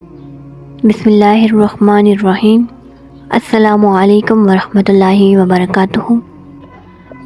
بسم اللہ الرحمن الرحیم۔ السلام علیکم ورحمۃ اللہ وبرکاتہ۔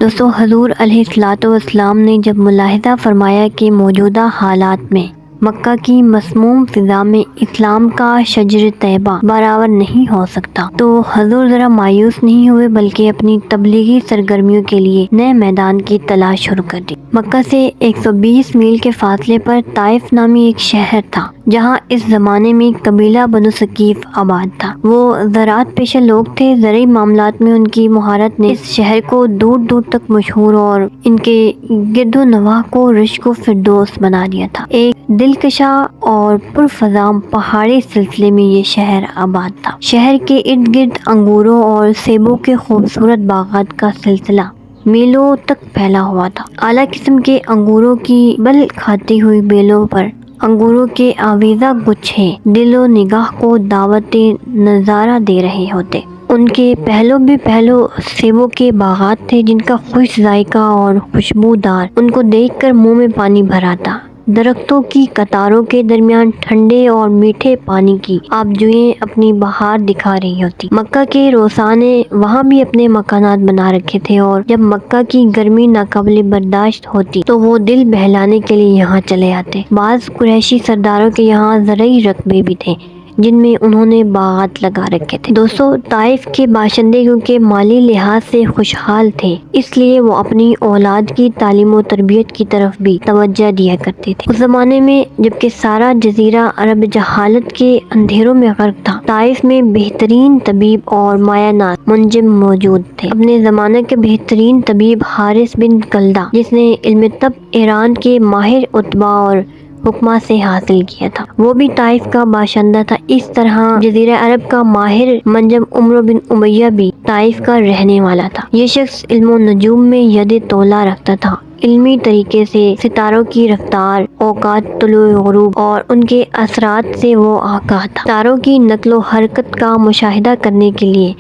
دوستو، حضور علیہ الصلوۃ والسلام نے جب ملاحظہ فرمایا کہ موجودہ حالات میں مکہ کی مسموم فضا میں اسلام کا شجر طیبہ برآور نہیں ہو سکتا، تو حضور ذرا مایوس نہیں ہوئے بلکہ اپنی تبلیغی سرگرمیوں کے لیے نئے میدان کی تلاش شروع کر دی۔ مکہ سے 120 میل کے فاصلے پر طائف نامی ایک شہر تھا، جہاں اس زمانے میں قبیلہ بنو ثقیف آباد تھا۔ وہ زراعت پیشہ لوگ تھے۔ زرعی معاملات میں ان کی مہارت نے اس شہر کو دور دور تک مشہور اور ان کے گرد و نواح کو رشک و فردوس بنا دیا تھا۔ ایک دلکشا اور پرفضا پہاڑی سلسلے میں یہ شہر آباد تھا۔ شہر کے ارد گرد انگوروں اور سیبوں کے خوبصورت باغات کا سلسلہ میلوں تک پھیلا ہوا تھا۔ اعلیٰ قسم کے انگوروں کی بل کھاتی ہوئی بیلوں پر انگوروں کے آویزہ گچھے دل و نگاہ کو دعوت نظارہ دے رہے ہوتے۔ ان کے پہلو بھی پہلو سیبوں کے باغات تھے، جن کا خوش ذائقہ اور خوشبودار ان کو دیکھ کر منہ میں پانی بھر آتا۔ درختوں کی قطاروں کے درمیان ٹھنڈے اور میٹھے پانی کی آبجوئیں اپنی بہار دکھا رہی ہوتی۔ مکہ کے روساں نے وہاں بھی اپنے مکانات بنا رکھے تھے، اور جب مکہ کی گرمی ناقابل برداشت ہوتی تو وہ دل بہلانے کے لیے یہاں چلے آتے۔ بعض قریشی سرداروں کے یہاں زرعی رقبے بھی تھے، جن میں انہوں نے باغات لگا رکھے تھے۔ دوستو، طائف کے باشندے کیونکہ مالی لحاظ سے خوشحال تھے، اس لیے وہ اپنی اولاد کی تعلیم و تربیت کی طرف بھی توجہ دیا کرتے تھے۔ اس زمانے میں جبکہ سارا جزیرہ عرب جہالت کے اندھیروں میں غرق تھا، طائف میں بہترین طبیب اور مایہ ناز منجم موجود تھے۔ اپنے زمانے کے بہترین طبیب حارث بن کلدہ، جس نے علم طب ایران کے ماہر اتباع اور حکما سے حاصل کیا تھا، وہ بھی طائف کا باشندہ تھا۔ اس طرح جزیرہ عرب کا ماہر منجم عمرو بن امیہ بھی طائف کا رہنے والا تھا۔ یہ شخص علم و نجوم میں ید طولا رکھتا تھا۔ علمی طریقے سے ستاروں کی رفتار، اوقات طلوع و غروب اور ان کے اثرات سے وہ آگاہ تھا۔ ستاروں کی نقل و حرکت کا مشاہدہ کرنے کے لیے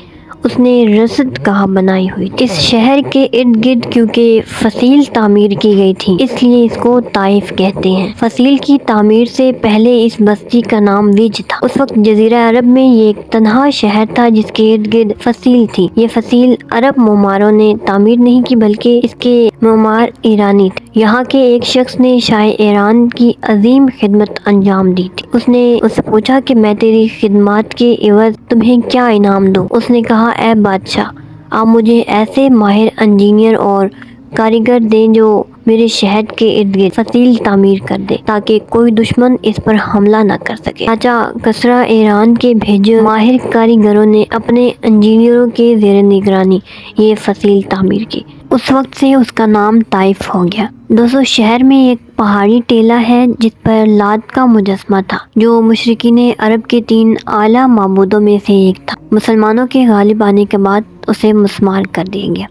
اس نے رصد گاہ بنائی ہوئی تھی۔ اس شہر کے ارد گرد کیونکہ فصیل تعمیر کی گئی تھی، اس لیے اس کو طائف کہتے ہیں۔ فصیل کی تعمیر سے پہلے اس بستی کا نام وج تھا۔ اس وقت جزیرہ عرب میں یہ ایک تنہا شہر تھا جس کے ارد گرد فصیل تھی۔ یہ فصیل عرب معماروں نے تعمیر نہیں کی بلکہ اس کے معمار ایرانی تھے۔ یہاں کے ایک شخص نے شاہ ایران کی عظیم خدمت انجام دی تھی۔ اس نے اس سے پوچھا کہ میں تیری خدمات کے عوض تمہیں کیا انعام دوں؟ اس نے کہا، اے بادشاہ، آپ مجھے ایسے ماہر انجینئر اور کاریگر دیں جو میرے شہر کے ارد گرد فصیل تعمیر کر دے تاکہ کوئی دشمن اس پر حملہ نہ کر سکے۔ چنانچہ کسریٰ ایران کے بھیجے ماہر کاریگروں نے اپنے انجینئروں کے زیر نگرانی یہ فصیل تعمیر کی۔ اس وقت سے اس کا نام طائف ہو گیا۔ دوستو، شہر میں ایک پہاڑی ٹیلہ ہے جس پر لات کا مجسمہ تھا، جو مشرکین عرب کے 3 اعلیٰ معبودوں میں سے ایک تھا۔ مسلمانوں کے غالب آنے کے بعد اسے مسمار کر دیا گیا۔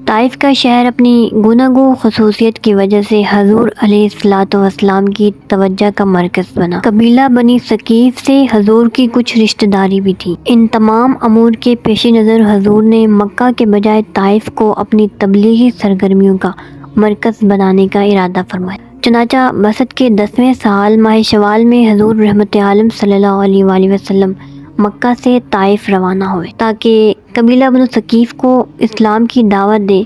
طائف کا شہر اپنی گوناگو خصوصیت کی وجہ سے حضور علیہ الصلوۃ والسلام کی توجہ کا مرکز بنا۔ قبیلہ بنی ثقیف سے حضور کی کچھ رشتہ داری بھی تھی۔ ان تمام امور کے پیش نظر حضور نے مکہ کے بجائے طائف کو اپنی تبلیغی سرگرمیوں کا مرکز بنانے کا ارادہ فرمایا۔ چنانچہ بعثت کے 10ویں سال ماہ شوال میں حضور رحمت عالم صلی اللہ علیہ وآلہ وسلم مکہ سے طائف روانہ ہوئے تاکہ قبیلہ بنو ثقیف کو اسلام کی دعوت دے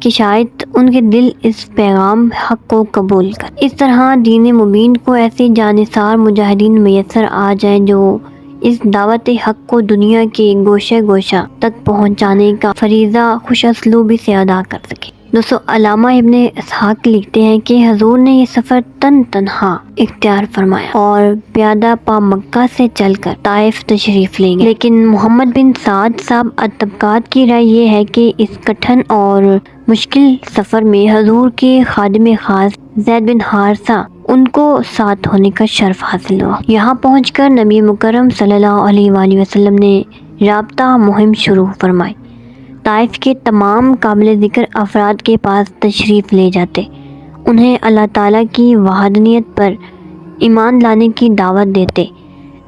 کہ شاید ان کے دل اس پیغام حق کو قبول کر۔ اس طرح دین مبین کو ایسے جانثار مجاہدین میسر آ جائیں جو اس دعوت حق کو دنیا کے گوشہ گوشہ تک پہنچانے کا فریضہ خوش اسلوبی سے ادا کر سکے۔ دوستو، علامہ ابن اسحاق لکھتے ہیں کہ حضور نے یہ سفر تنہا اختیار فرمایا اور پیادہ پا مکہ سے چل کر طائف تشریف لے گئے۔ لیکن محمد بن سعد صاحب الطبقات کی رائے یہ ہے کہ اس کٹھن اور مشکل سفر میں حضور کے خادم خاص زید بن حارثہ ان کو ساتھ ہونے کا شرف حاصل ہوا۔ یہاں پہنچ کر نبی مکرم صلی اللہ علیہ وآلہ وسلم نے رابطہ مہم شروع فرمائی۔ طائف کے تمام قابل ذکر افراد کے پاس تشریف لے جاتے، انہیں اللہ تعالیٰ کی وحدانیت پر ایمان لانے کی دعوت دیتے،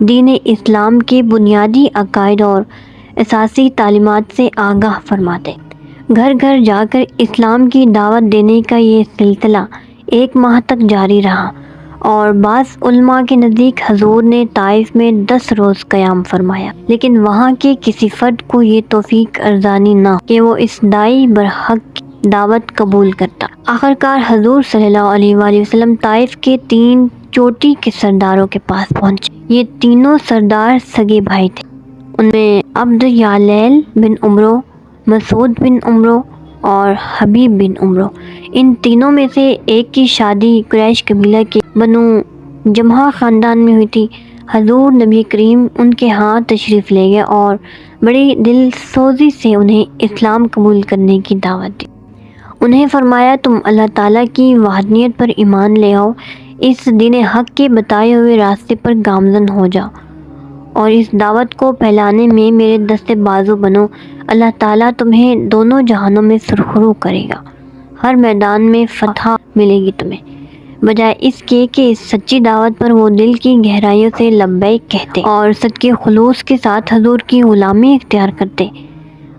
دین اسلام کے بنیادی عقائد اور اساسی تعلیمات سے آگاہ فرماتے۔ گھر گھر جا کر اسلام کی دعوت دینے کا یہ سلسلہ 1 ماہ تک جاری رہا اور بعض علماء کے نزدیک حضور نے طائف میں 10 روز قیام فرمایا، لیکن وہاں کے کسی فرد کو یہ توفیق ارزانی نہ کہ وہ اس داعی برحق دعوت قبول کرتا۔ آخرکار حضور صلی اللہ علیہ وآلہ وسلم طائف کے 3 چوٹی کے سرداروں کے پاس پہنچے۔ یہ تینوں سردار سگے بھائی تھے۔ ان میں عبد یعلیل بن عمرو، مسعود بن عمرو اور حبیب بن عمرو، ان تینوں میں سے ایک کی شادی قریش قبیلہ کے بنو جمحہ خاندان میں ہوئی تھی۔ حضور نبی کریم ان کے ہاں تشریف لے گئے اور بڑی دل سوزی سے انہیں اسلام قبول کرنے کی دعوت دی۔ انہیں فرمایا تم اللہ تعالیٰ کی وحدانیت پر ایمان لے آؤ، اس دین حق کے بتائے ہوئے راستے پر گامزن ہو جاؤ اور اس دعوت کو پھیلانے میں میرے دستے بازو بنو۔ اللہ تعالیٰ تمہیں دونوں جہانوں میں سرخرو کرے گا، ہر میدان میں فتح ملے گی تمہیں، بجائے اس کے کہ اس سچی دعوت پر وہ دل کی گہرائیوں سے لبیک کہتے اور صدقے خلوص کے ساتھ حضور کی غلامی اختیار کرتے۔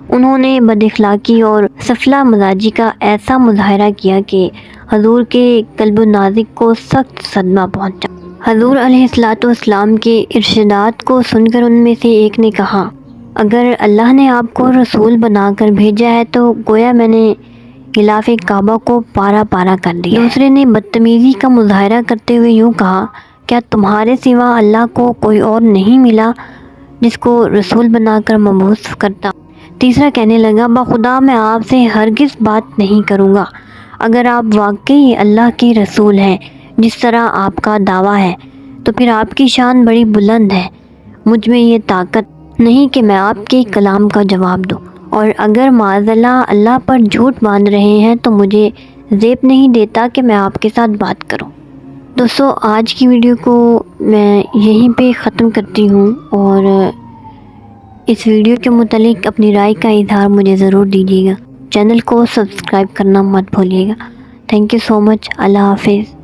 انہوں نے بد اخلاقی اور سفلہ مزاجی کا ایسا مظاہرہ کیا کہ حضور کے قلب نازک کو سخت صدمہ پہنچا۔ حضور علیہ الصلوۃ والسلام کے ارشادات کو سن کر ان میں سے ایک نے کہا، اگر اللہ نے آپ کو رسول بنا کر بھیجا ہے تو گویا میں نے غلاف کعبہ کو پارا پارا کر دیا۔ دوسرے نے بدتمیزی کا مظاہرہ کرتے ہوئے یوں کہا، کیا تمہارے سوا اللہ کو کوئی اور نہیں ملا جس کو رسول بنا کر مبعوث کرتا؟ تیسرا کہنے لگا، بخدا میں آپ سے ہرگز بات نہیں کروں گا، اگر آپ واقعی اللہ کے رسول ہیں جس طرح آپ کا دعویٰ ہے تو پھر آپ کی شان بڑی بلند ہے، مجھ میں یہ طاقت نہیں کہ میں آپ کے کلام کا جواب دوں، اور اگر معاذ اللہ پر جھوٹ باندھ رہے ہیں تو مجھے زیب نہیں دیتا کہ میں آپ کے ساتھ بات کروں۔ دوستو آج کی ویڈیو کو میں یہیں پہ ختم کرتی ہوں، اور اس ویڈیو کے متعلق اپنی رائے کا اظہار مجھے ضرور دیجیے گا۔ چینل کو سبسکرائب کرنا مت بھولیے گا۔ تھینک یو سو مچ۔ اللہ حافظ۔